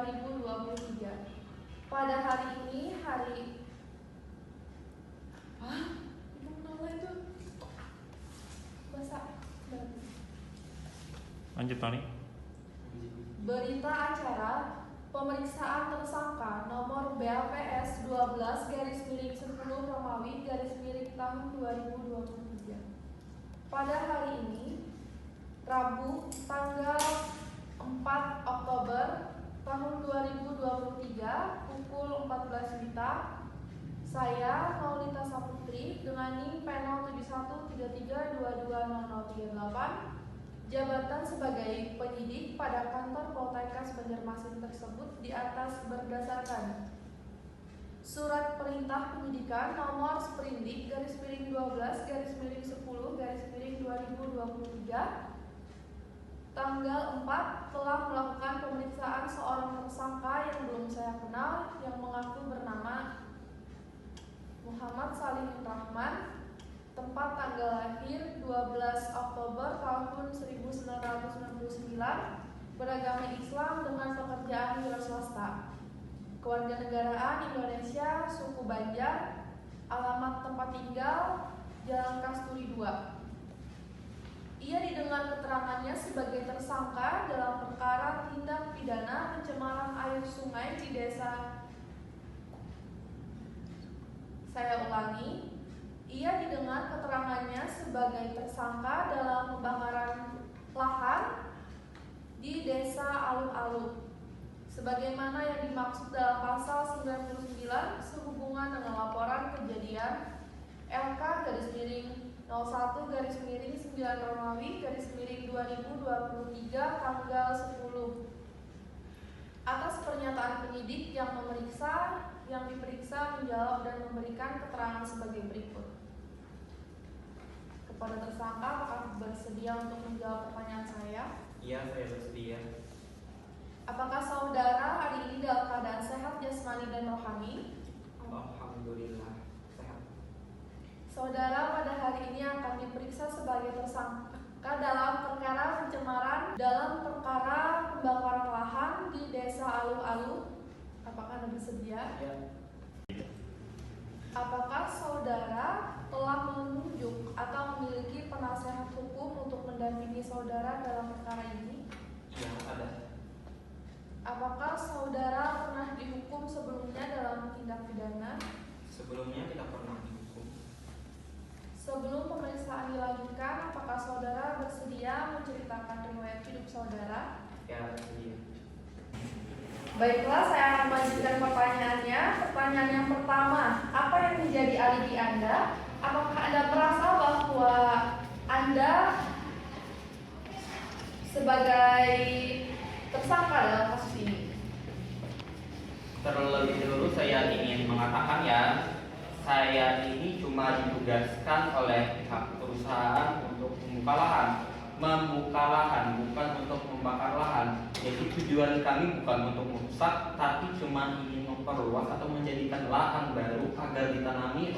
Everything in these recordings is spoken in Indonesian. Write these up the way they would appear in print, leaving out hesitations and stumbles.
2023. Pada hari ini Lanjut Tony. Berita acara pemeriksaan tersangka nomor BAPS 12/10 Romawi tahun 2023. Pada hari ini, Rabu tanggal 4 Oktober tahun 2023 pukul 14 WITA, saya Maulita Saputri dengan NIM P07133220038, jabatan sebagai penyidik pada kantor Poltekkes Banjarmasin tersebut di atas berdasarkan Surat Perintah Penyidikan nomor Sprindik /12/10/2023 tanggal 4 telah melakukan pemeriksaan seorang tersangka yang belum saya kenal yang mengaku bernama Muhammad Salim Rahman, tempat tanggal lahir 12 Oktober tahun 1999, beragama Islam dengan pekerjaan wira swasta, kewarganegaraan Indonesia, suku Banjar, alamat tempat tinggal Jalan Kasturi 2. Ia didengar keterangannya sebagai tersangka dalam perkara tindak pidana pencemaran air sungai di desa. Saya ulangi, ia didengar keterangannya sebagai tersangka dalam pembakaran lahan di desa Alun-Alun, sebagaimana yang dimaksud dalam pasal 99 sehubungan dengan laporan kejadian LK-01-9 Romawi /2023 tanggal 10. Atas pernyataan penyidik yang diperiksa menjawab dan memberikan keterangan sebagai berikut. Kepada tersangka, apakah bersedia untuk menjawab pertanyaan saya? Iya, saya bersedia. Apakah saudara hari ini dalam keadaan sehat jasmani dan rohani? Alhamdulillah sehat. Saudara pada hari ini akan diperiksa sebagai tersangka dalam perkara pencemaran dalam perkara pembakaran lahan di desa Alun-Alun. Apakah Anda bersedia? Ya. Apakah saudara telah menunjuk atau memiliki penasehat hukum untuk mendampingi saudara dalam perkara ini? Iya, ada. Apakah saudara pernah dihukum sebelumnya dalam tindak pidana? Sebelumnya tidak pernah dihukum. Sebelum pemeriksaan dilanjutkan, apakah saudara bersedia menceritakan riwayat hidup saudara? Ya, bersedia. Baiklah, saya akan melanjutkan pertanyaannya. Pertanyaan yang pertama, apa yang menjadi alibi Anda? Apakah Anda merasa bahwa Anda sebagai tersangka dalam kasus ini? Terlebih dahulu saya ingin mengatakan saya ini cuma ditugaskan oleh pihak perusahaan untuk membuka lahan, bukan untuk membakar lahan. Jadi tujuan kami bukan untuk merusak, tapi cuma ingin memperluas atau menjadikan lahan baru agar ditanami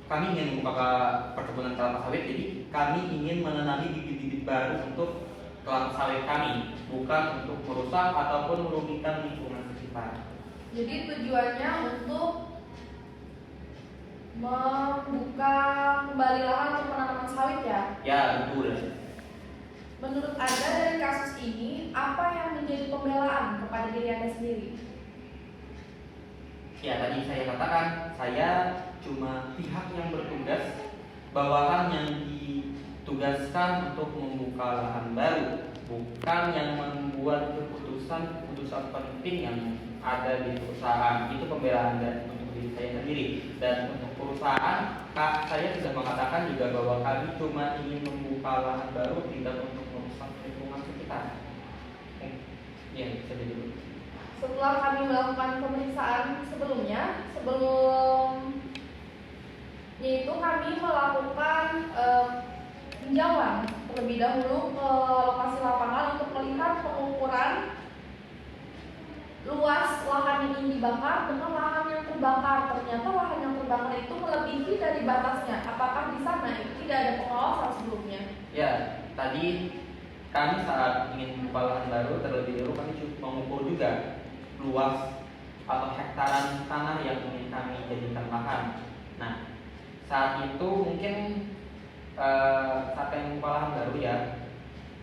kami ingin membuka perkebunan kelapa sawit. Jadi kami ingin menanami bibit-bibit baru untuk kelapa sawit kami, bukan untuk merusak ataupun merugikan lingkungan sekitar. Jadi tujuannya untuk membuka kembali lahan untuk penanaman sawit ya? Ya, betul. Menurut Anda dari kasus ini, apa yang menjadi pembelaan kepada diri Anda sendiri? Ya, tadi saya katakan, saya cuma pihak yang bertugas, bawahan yang ditugaskan untuk membuka lahan baru, bukan yang membuat keputusan penting yang ada di perusahaan. Itu pembelaan untuk diri saya sendiri. Dan untuk perusahaan, saya sudah mengatakan juga bahwa kami cuma ingin membuka lahan baru, tidak untuk merusak lingkungan sekitar. Ya, bisa jadi. Setelah kami melakukan pemeriksaan sebelumnya, yaitu kami melakukan tinjauan terlebih dahulu ke lokasi lapangan untuk melihat pengukuran luas lahan yang ingin dibakar dengan lahan yang terbakar. Ternyata lahan yang terbakar itu melebihi dari batasnya. Apakah di sana itu tidak ada pengawasan sebelumnya? Ya, tadi kami saat ingin membuka lahan baru, terlebih dahulu kami mengukur juga luas atau hektaran tanah yang ingin kami jadikan lahan. Nah, saat itu mungkin saat kami membuka lahan baru ya,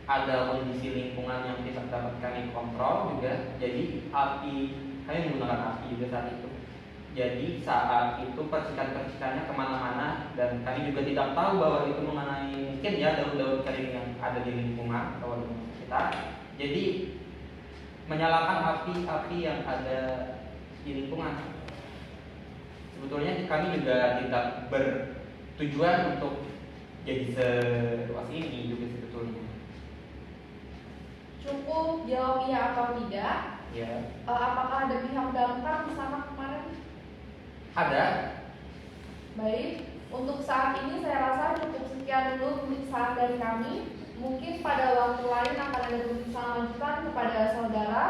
ada kondisi lingkungan yang tidak dapat kami kontrol juga. Jadi kami menggunakan api juga saat itu. Jadi saat itu percikan-percikannya kemana-mana, dan kami juga tidak tahu bahwa itu mengenai mungkin ya daun-daun kering yang ada di lingkungan atau di sekitar. Jadi menyalakan api-api yang ada di lingkungan. Sebetulnya kami juga tidak bertujuan untuk jadi seluas ini juga sebetulnya. Cukup jawab iya atau tidak. Ya. Apakah ada pihak damkar di sana kemarin? Ada. Baik, untuk saat ini saya rasa cukup sekian dulu pemeriksaan dari kami. Mungkin pada waktu lain akan ada pemeriksaan lanjutan kepada saudara.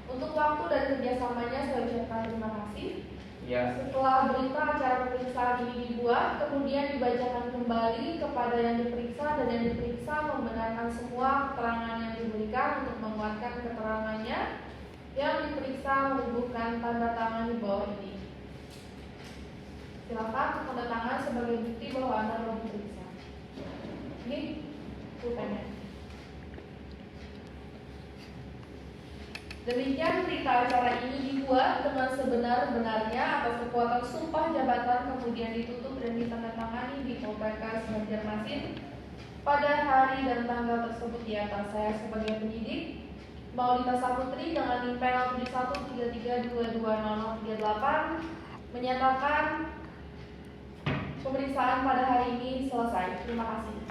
Untuk waktu dan kerjasamanya saya ucapkan terima kasih. Ya. Setelah berita acara pemeriksaan ini dibuat, kemudian dibacakan kembali kepada yang diperiksa, dan yang diperiksa membenarkan semua keterangan yang diberikan untuk menguatkan keterangannya. Yang diperiksa menunjukkan tanda tangan di bawah ini. Silakan tanda tangan sebagai bukti bahwa Anda telah diperiksa. Ini pulpennya. Demikian berita acara ini dibuat dengan sebenar-benarnya atas kekuatan sumpah jabatan, kemudian ditutup dan ditandatangani di Poltekkes Banjarmasin pada hari dan tanggal tersebut di atas. Saya sebagai penyidik Maulita Saputri dengan NIM PL 7133220038 menyatakan pemeriksaan pada hari ini selesai. Terima kasih.